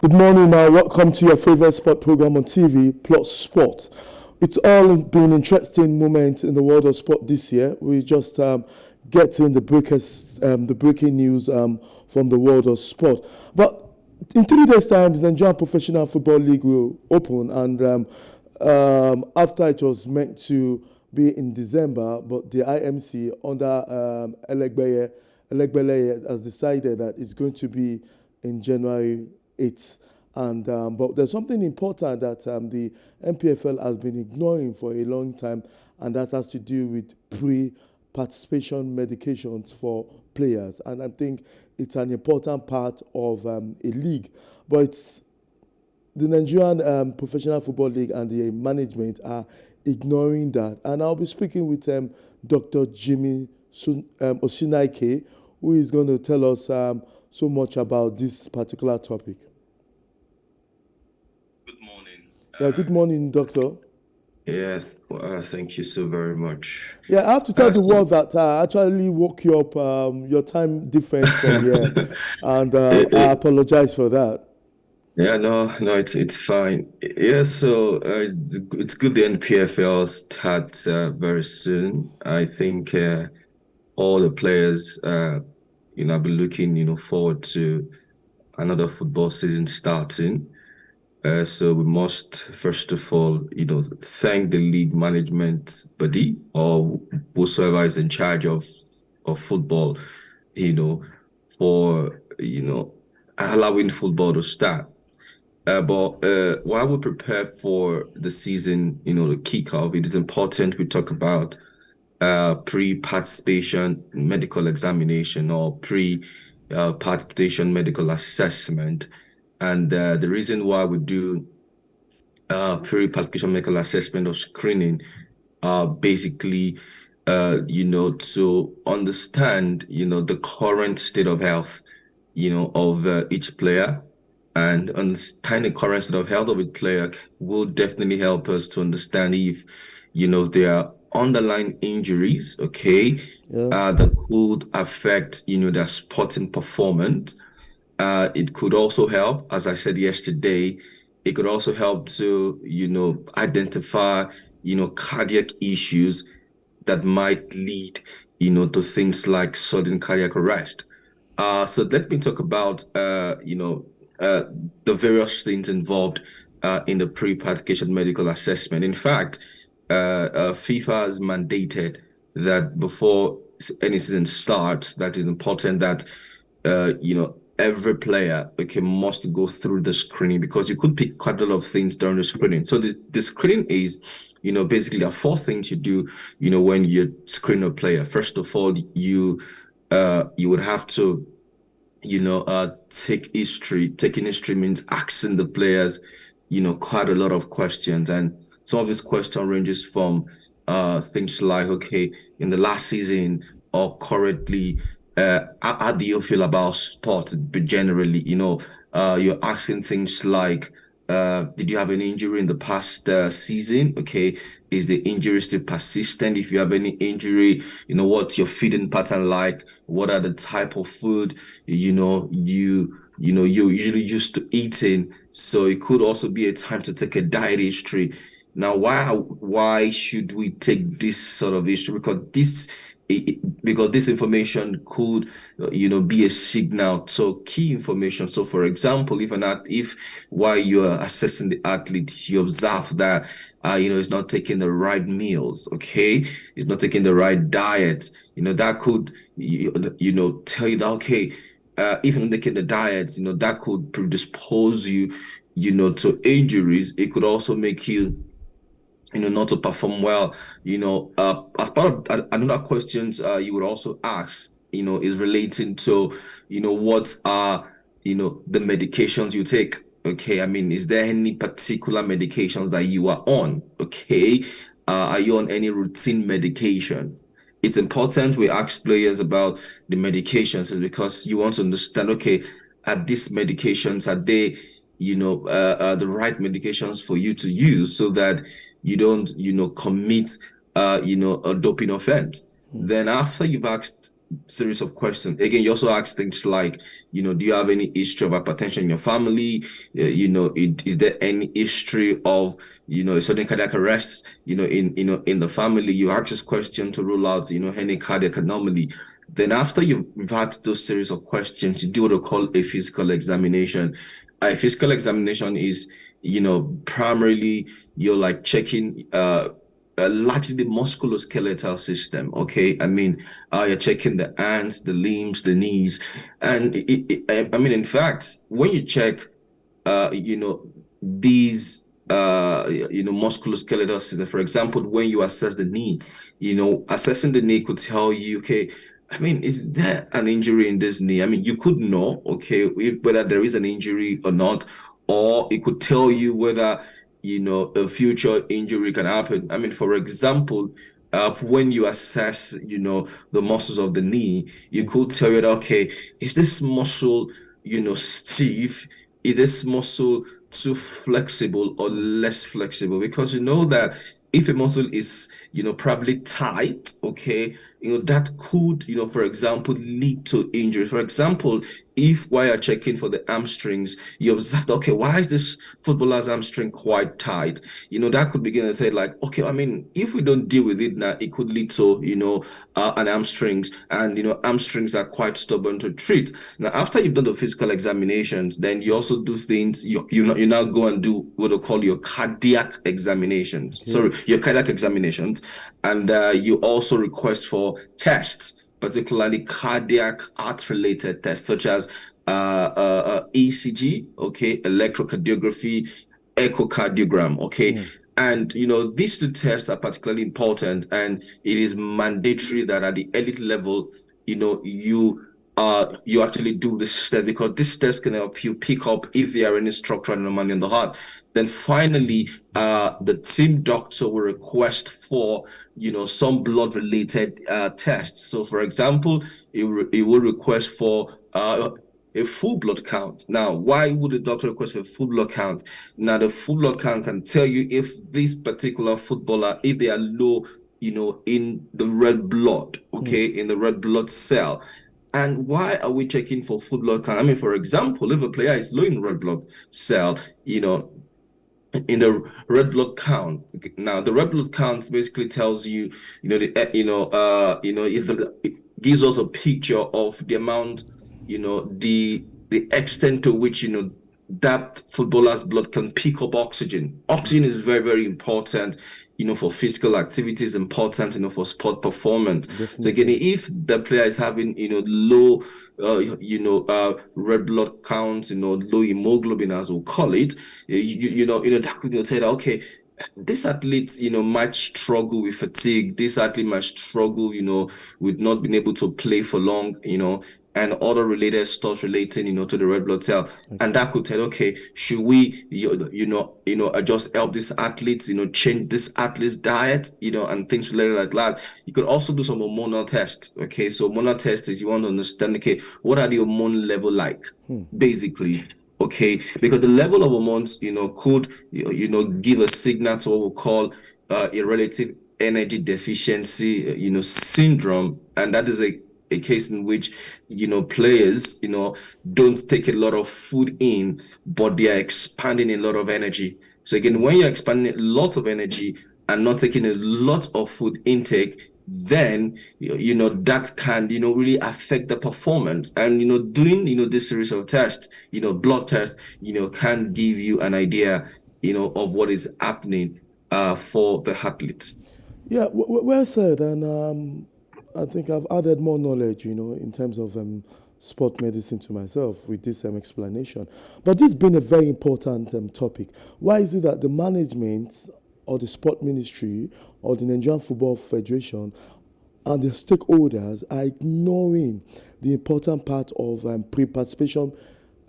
Good morning. Welcome to your favorite sport program on TV, Plus Sport. It's all been interesting moment in the world of sport this year. We just getting the breaking news from the world of sport. But in 3 days' time, the Nigerian Professional Football League will open, and after it was meant to be in December, but the IMC under Elegbeleye has decided that it's going to be in January 8th. And but there's something important that the NPFL has been ignoring for a long time, and that has to do with pre-participation medications for players. And I think it's an important part of a league. But it's the Nigerian Professional Football League and the management are ignoring that. And I'll be speaking with Dr. Jimi Osinake, who is going to tell us so much about this particular topic. Good morning. Good morning, Doctor. Yes, thank you so very much. Yeah, I have to tell the world that I actually woke you up your time difference from here, and I apologize for that. Yeah, no, it's fine. Yeah, so it's good the NPFL starts very soon. I think all the players, have been looking, forward to another football season starting. So we must, first of all, thank the league management body or whosoever is in charge of football, for, allowing football to start. But while we prepare for the season, the kickoff, it is important we talk about pre-participation medical examination or pre-participation medical assessment. And the reason why we do pre-participation medical assessment or screening basically, to understand, the current state of health, of each player. And understanding the current state of health of a player will definitely help us to understand if, there are underlying injuries, okay, that could affect, their sporting performance. It could also help, as I said yesterday, it could also help to, identify, cardiac issues that might lead, to things like sudden cardiac arrest. So let me talk about, the various things involved in the pre-participation medical assessment. In fact, FIFA has mandated that before any season starts, that is important that, every player must go through the screening, because you could pick quite a lot of things during the screening. So the screening is, basically there are 4 things you do, when you screen a player. First of all, you would have to, take history. Taking history means asking the players, quite a lot of questions. And some of these questions ranges from things like, okay, in the last season or currently, how do you feel about sport? But generally, you're asking things like, did you have an injury in the past season? Okay, is the injury still persistent? If you have any injury, what's your feeding pattern like? What are the type of food you're usually used to eating? So it could also be a time to take a diet history. Now, why should we take this sort of history? Because this information could, be a signal. So key information. So, for example, if while you are assessing the athlete, you observe that, he's not taking the right meals, okay, he's not taking the right diet, that could, tell you that, okay, if you're not taking the diets, that could predispose you, to injuries. It could also make you, not to perform well. As part of another questions you would also ask, is relating to, what are, the medications you take. Okay, I mean, is there any particular medications that you are on? Okay, are you on any routine medication? It's important we ask players about the medications, is because you want to understand, okay, are these medications, are they, the right medications for you to use, so that you don't, commit, a doping offense. Then after you've asked series of questions. Again, you also ask things like, do you have any history of hypertension in your family? Is there any history of, a sudden cardiac arrest, in the family? You ask this question to rule out, any cardiac anomaly. Then after you've had those series of questions, you do what they call a physical examination. A physical examination is, primarily you're like checking largely the musculoskeletal system. Okay, I mean, you're checking the hands, the limbs, the knees, and I mean, in fact, when you check, these musculoskeletal system, for example, when you assess the knee, assessing the knee could tell you, okay, I mean, is there an injury in this knee? I mean, you could know, okay, whether there is an injury or not, or it could tell you whether, a future injury can happen. I mean, for example, when you assess, the muscles of the knee, you could tell you that, okay, is this muscle, stiff? Is this muscle too flexible or less flexible? Because you know that if a muscle is, probably tight, okay, that could, for example, lead to injury. For example, if while you're checking for the hamstrings, you observe, okay, why is this footballer's hamstring quite tight? That could begin to say like, okay, I mean, if we don't deal with it now, it could lead to, an hamstrings, and hamstrings are quite stubborn to treat. Now, after you've done the physical examinations, then you also do things. You now go and do what they call your cardiac examinations. Okay. Sorry, your cardiac examinations, and you also request for tests, particularly cardiac heart-related tests, such as ECG, okay, electrocardiography, echocardiogram, okay. And these two tests are particularly important, and it is mandatory that at the elite level, you actually do this test, because this test can help you pick up if there are any structural anomaly in the heart. Then finally, the team doctor will request for some blood related tests. So for example, it will request for a full blood count. Now, why would the doctor request for a full blood count? Now, the full blood count can tell you if this particular footballer, if they are low, in the red blood, okay, in the red blood cell. And why are we checking for full blood count? I mean, for example, if a player is low in red blood cell, in the red blood count. Now, the red blood count basically tells you, it gives us a picture of the amount, the extent to which, that footballer's blood can pick up oxygen. Oxygen is very, very important, for physical activities, important, for sport performance. Definitely. So again, if the player is having, low, red blood counts, low hemoglobin, as we'll call it, that could tell that, okay, this athlete, might struggle with fatigue. This athlete might struggle, with not being able to play for long, and other related stuff relating, to the red blood cell. Okay. And that could tell, okay, should we, just help this athlete, change this athlete's diet, and things related like that. You could also do some hormonal tests. Okay, so hormonal test is you want to understand, okay, what are the hormone level like, basically. Okay, because the level of hormones, could, give a signal to what we call a relative energy deficiency, syndrome, and that is a case in which players don't take a lot of food in, but they are expanding a lot of energy. So again, when you're expanding a lot of energy and not taking a lot of food intake, then that can really affect the performance. And doing this series of tests, blood tests, can give you an idea of what is happening for the athlete. Yeah, well said. And I think I've added more knowledge, in terms of sport medicine to myself with this explanation. But this has been a very important topic. Why is it that the management or the sport ministry or the Nigerian Football Federation and the stakeholders are ignoring the important part of pre-participation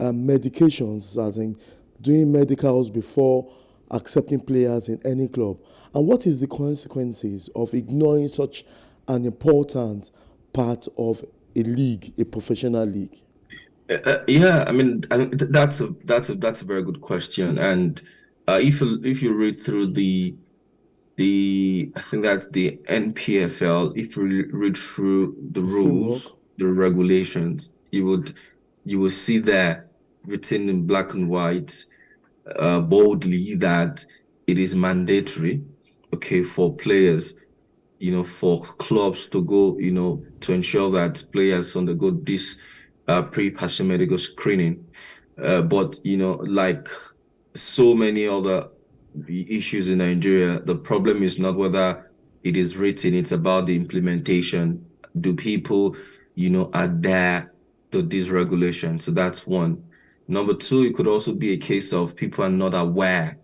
medications, as in doing medicals before accepting players in any club? And what is the consequences of ignoring such an important part of a league, a professional league? Yeah, I mean, that's a very good question. And if you read through the I think that the NPFL, if you read through the The framework. rules, the regulations, you will see there written in black and white, boldly, that it is mandatory, okay, for players, for clubs to go, to ensure that players undergo this pre-passing medical screening. But like so many other issues in Nigeria, the problem is not whether it is written, it's about the implementation. Do people, adhere to these regulations? So that's one. Number two, it could also be a case of people are not aware,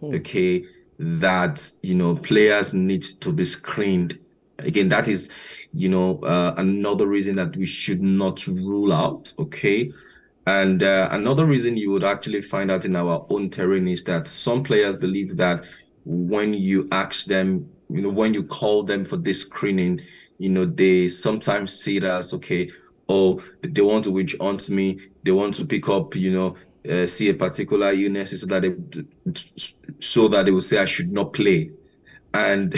okay, that, players need to be screened. Again, that is, another reason that we should not rule out, okay? And another reason you would actually find out in our own terrain is that some players believe that when you ask them, when you call them for this screening, they sometimes see it as, okay, oh, they want to reach onto me, they want to pick up, see a particular illness so that they will say I should not play. And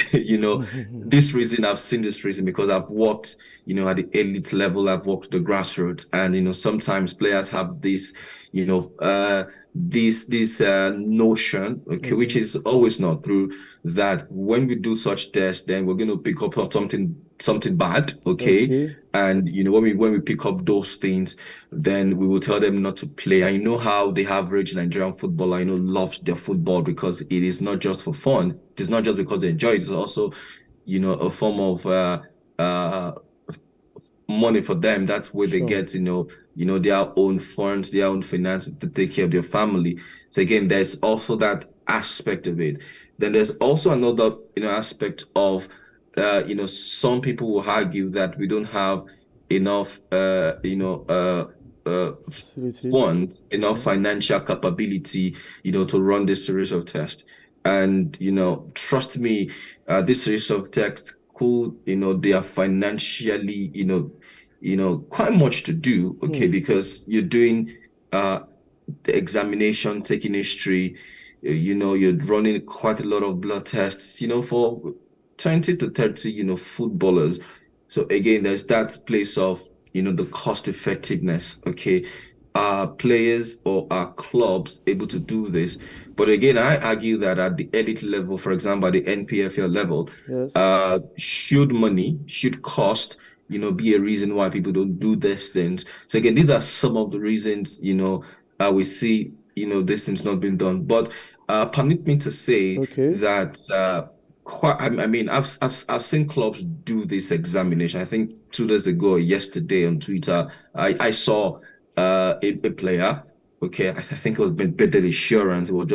this reason, I've seen this reason because I've worked, at the elite level, I've worked the grassroots, and sometimes players have this, this notion, okay, which Okay. is always not true, that when we do such tests, then we're going to pick up on something bad, okay. Okay. And when we pick up those things, then we will tell them not to play. I know how the average Nigerian footballer, loves their football because it is not just for fun. It is not just because they enjoy it. It's also, a form of uh money for them. That's where they Sure. get, their own funds, their own finances to take care of their family. So again, there's also that aspect of it. Then there's also another, aspect of, some people will argue that we don't have enough, Facilities. funds, enough Okay. financial capability, to run this series of tests. And, trust me, this series of tests could, they are financially, quite much to do, okay, because you're doing the examination, taking history, you're running quite a lot of blood tests, for 20 to 30, footballers. So again, there's that place of, the cost effectiveness, okay? Are players or are clubs able to do this? But again, I argue that at the elite level, for example, at the NPFL level, Yes. should money, should cost, be a reason why people don't do these things. So again, these are some of the reasons, we see, these things not being done. But permit me to say Okay. that quite, I mean, I've seen clubs do this examination. I think 2 days ago, or yesterday on Twitter, I saw a player. Okay, I think it was better insurance. It was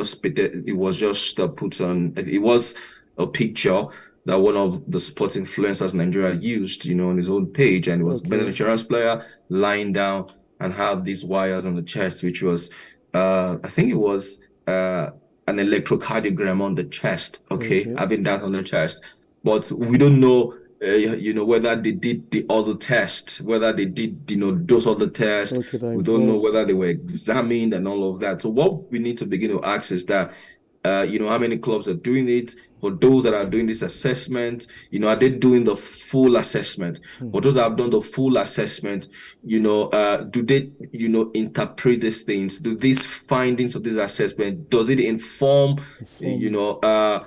just put on. It was a picture that one of the sports influencers in Nigeria used, on his own page, and it was better Okay. insurance player lying down and had these wires on the chest, which was, I think it was an electrocardiogram on the chest. Okay, Okay. having that on the chest, but we don't know whether they did the other tests, whether they did, those other tests. Okay. That We don't know involved. whether they were examined and all of that. So what we need to begin to ask is that, how many clubs are doing it? For those that are doing this assessment, are they doing the full assessment? For those that have done the full assessment, do they, interpret these things? Do these findings of this assessment, does it inform, you Inform. know, uh,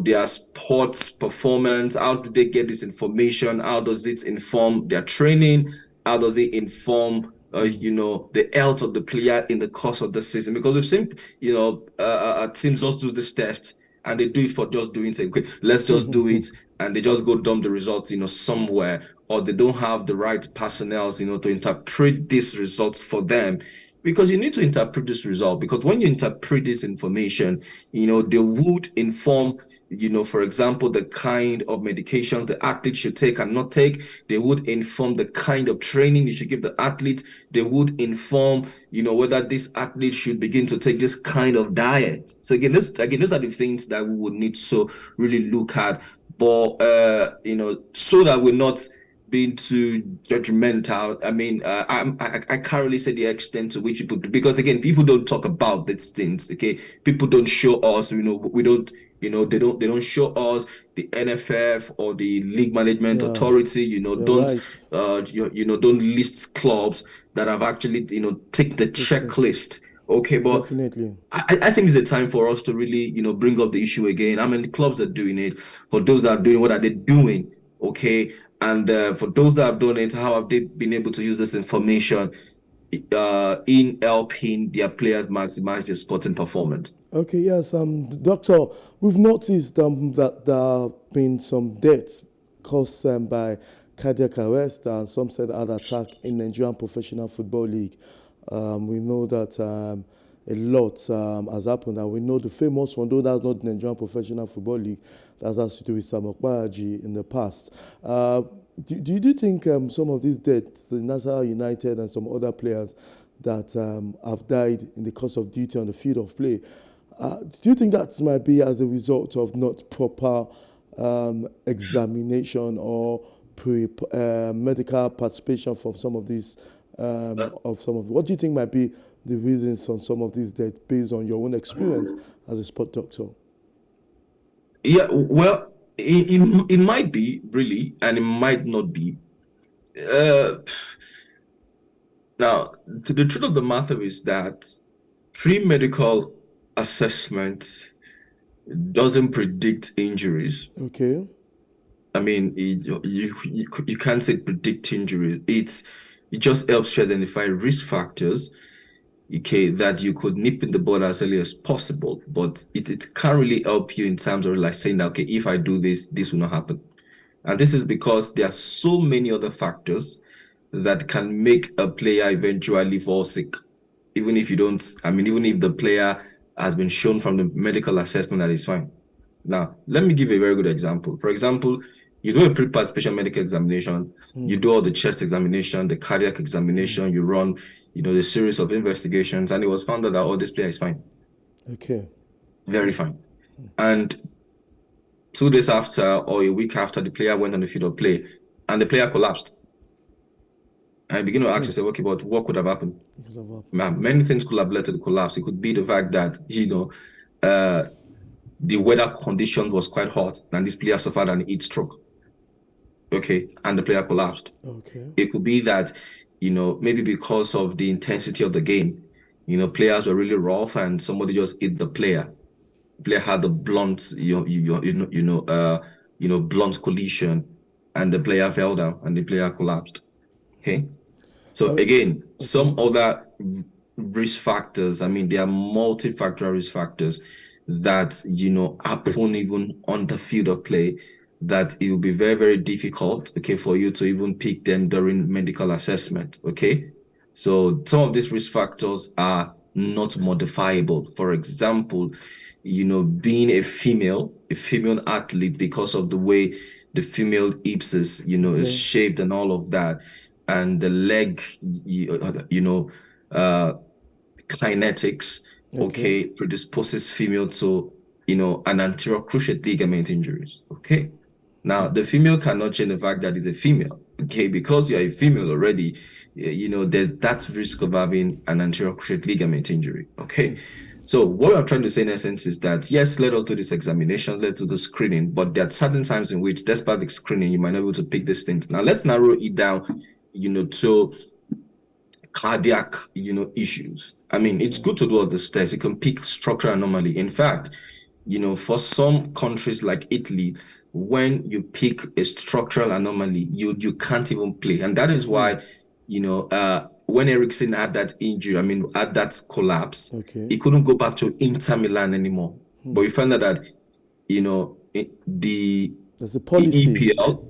their sports performance? How do they get this information? How does it inform their training? How does it inform, the health of the player in the course of the season? Because we've seen, teams just do this test and they do it for just doing it. Okay, let's just do it, and they just go dump the results, somewhere, or they don't have the right personnel, to interpret these results for them. Because you need to interpret this result, because when you interpret this information, they would inform, for example, the kind of medication the athlete should take and not take. They would inform the kind of training you should give the athlete. They would inform, whether this athlete should begin to take this kind of diet. So those are the things that we would need to really look at. But so that we're not being too judgmental. I mean, I can't really say the extent to which people do, because again, people don't talk about these things. Okay, people don't show us. We don't. They don't show us. The NFF or the League Management Yeah, Authority. you're Don't right. don't list clubs that have actually tick the Checklist. checklist. Okay, but Definitely. I think it's a time for us to really, bring up the issue again. I mean, the clubs are doing it. For those that are doing, what are they doing? Okay. And for those that have done it, how have they been able to use this information in helping their players maximize their sporting performance? Okay, yes, Doctor, we've noticed that there have been some deaths caused by cardiac arrest and some said heart attack in Nigerian Professional Football League. We know that a lot has happened, and we know the famous one, though that's not Nigerian Professional Football League, that has to do with Sam Okparaji in the past. Do you think some of these deaths, the Nassau United and some other players that have died in the course of duty on the field of play, do you think that might be as a result of not proper examination or medical participation from some of these what do you think might be the reasons on some of these deaths based on your own experience as a sport doctor? Yeah, well, it might be really, and it might not be. Uh, Now, the truth of the matter is that pre-medical assessment doesn't predict injuries. Okay. I mean, you can't say predict injuries. It just helps you identify risk factors, okay, that you could nip in the bud as early as possible. But it can't really help you in terms of like saying that, okay, if I do this, this will not happen. And this is because there are so many other factors that can make a player eventually fall sick, even if you don't. I mean, even if the player has been shown from the medical assessment that is fine. Now, let me give a very good example. For example, you do a pre-participation medical examination, you do all the chest examination, the cardiac examination, you run, the series of investigations, and it was found out that, oh, this player is fine. Okay. Very fine. And 2 days after or a week after, the player went on the field of play and the player collapsed. And I begin to ask yourself, okay, but what could have happened? Many things could have led to the collapse. It could be the fact that, the weather conditions was quite hot and this player suffered an heat stroke. Okay, and the player collapsed. Okay. It could be that, maybe because of the intensity of the game, players were really rough and somebody just hit the player. The player had the blunt, blunt collision, and the player fell down and the player collapsed. Okay. So again, some other risk factors, I mean, there are multifactorial risk factors that, happen even on the field of play, that it will be very, very difficult, okay, for you to even pick them during medical assessment, okay? So some of these risk factors are not modifiable. For example, being a female athlete, because of the way the female hips is shaped and all of that, and the leg, kinetics, okay, predisposes female to, an anterior cruciate ligament injuries, okay? Now, the female cannot change the fact that it's a female, okay? Because you're a female already, there's that risk of having an anterior cruciate ligament injury, okay? So what I'm trying to say in essence is that, yes, let us do this examination, let's do the screening, but there are certain times in which, despite the screening, you might not be able to pick these things. Now, let's narrow it down, to cardiac, issues. I mean, it's good to do all this tests. You can pick structural anomaly. In fact, for some countries like Italy, when you pick a structural anomaly, you can't even play. And that is why, when Eriksen had that injury, I mean, had that collapse, he couldn't go back to Inter Milan anymore. But we found out that, there's a policy. EPL,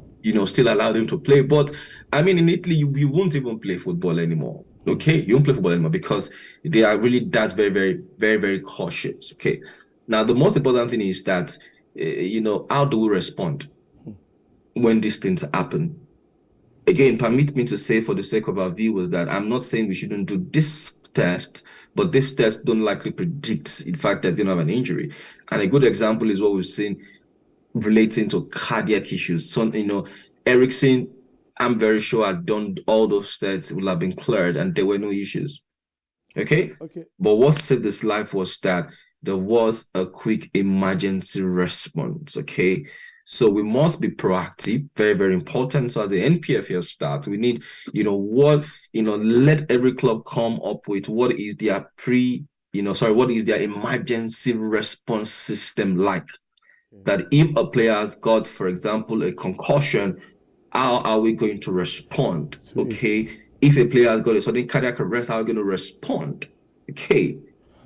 still allowed him to play. But I mean, in Italy, you won't even play football anymore. Okay, you won't play football anymore because they are really that very, very, very, very cautious. Okay, now the most important thing is that, how do we respond when these things happen? Again, permit me to say, for the sake of our viewers, that I'm not saying we shouldn't do this test, but this test don't likely predict, in fact, that you're going to have an injury. And a good example is what we've seen relating to cardiac issues. So, Eriksen I'm very sure I'd done all those tests, will have been cleared and there were no issues. Okay. Okay. But what saved his life was that there was a quick emergency response. Okay. So we must be proactive, very, very important. So as the NPFL starts, we need, let every club come up with what is their what is their emergency response system like? Okay. That if a player has got, for example, a concussion, how are we going to respond? To it. Okay. If a player has got a sudden cardiac arrest, how are we going to respond? Okay.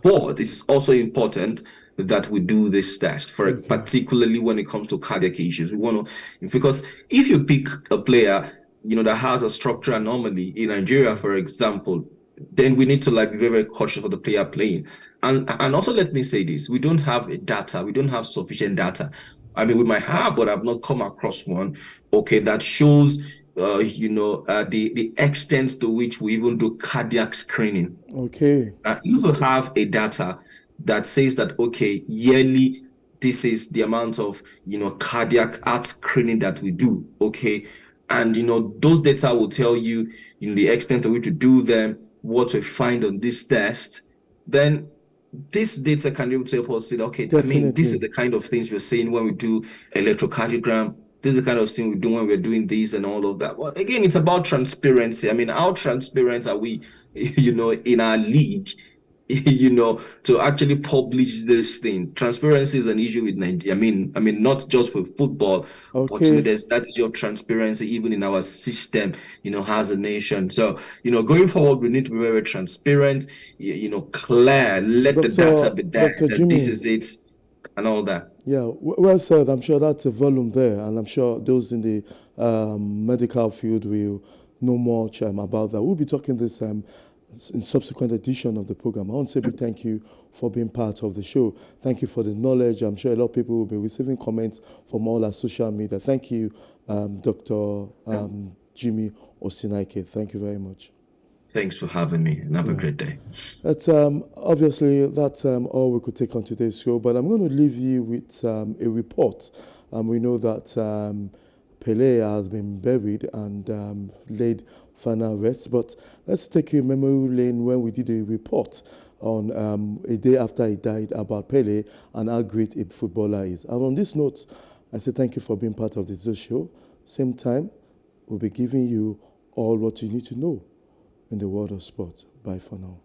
But it's also important that we do this test Okay. particularly when it comes to cardiac issues. We want to, because if you pick a player, that has a structural anomaly in Nigeria, for example, then we need to be very, very cautious of the player playing. And also let me say this, we don't have data, we don't have sufficient data. I mean, we might have, but I've not come across one, okay, that shows the extent to which we even do cardiac screening. Okay. If you have a data that says that, okay, yearly, this is the amount of, cardiac heart screening that we do, okay? And, those data will tell you, the extent to which we do them, what we find on this test, then this data can be able to help us say, okay, I mean, this is Definitely. the kind of things we're saying when we do electrocardiogram. This is the kind of thing we do when we're doing this and all of that. But again, it's about transparency. I mean, how transparent are we, in our league, to actually publish this thing? Transparency is an issue with Nigeria. I mean, not just with football, but Okay. there's that issue of transparency even in our system, as a nation. So, going forward, we need to be very transparent, clear, let the data be there, Dr. that this Jimmy. is it, and all that. Yeah, well said. I'm sure that's a volume there, and I'm sure those in the medical field will know much about that. We'll be talking this in subsequent edition of the program. I want to say big thank you for being part of the show. Thank you for the knowledge. I'm sure a lot of people will be receiving comments from all our social media. Thank you, Dr. Jimi Osinake. Thank you very much. Thanks for having me, and have a great day. That's obviously that's all we could take on today's show. But I'm going to leave you with a report. We know that Pele has been buried and laid final rest. But let's take a memory lane when we did a report on a day after he died about Pele and how great a footballer is. And on this note, I say thank you for being part of this show. Same time, we'll be giving you all what you need to know in the world of sport. Bye for now.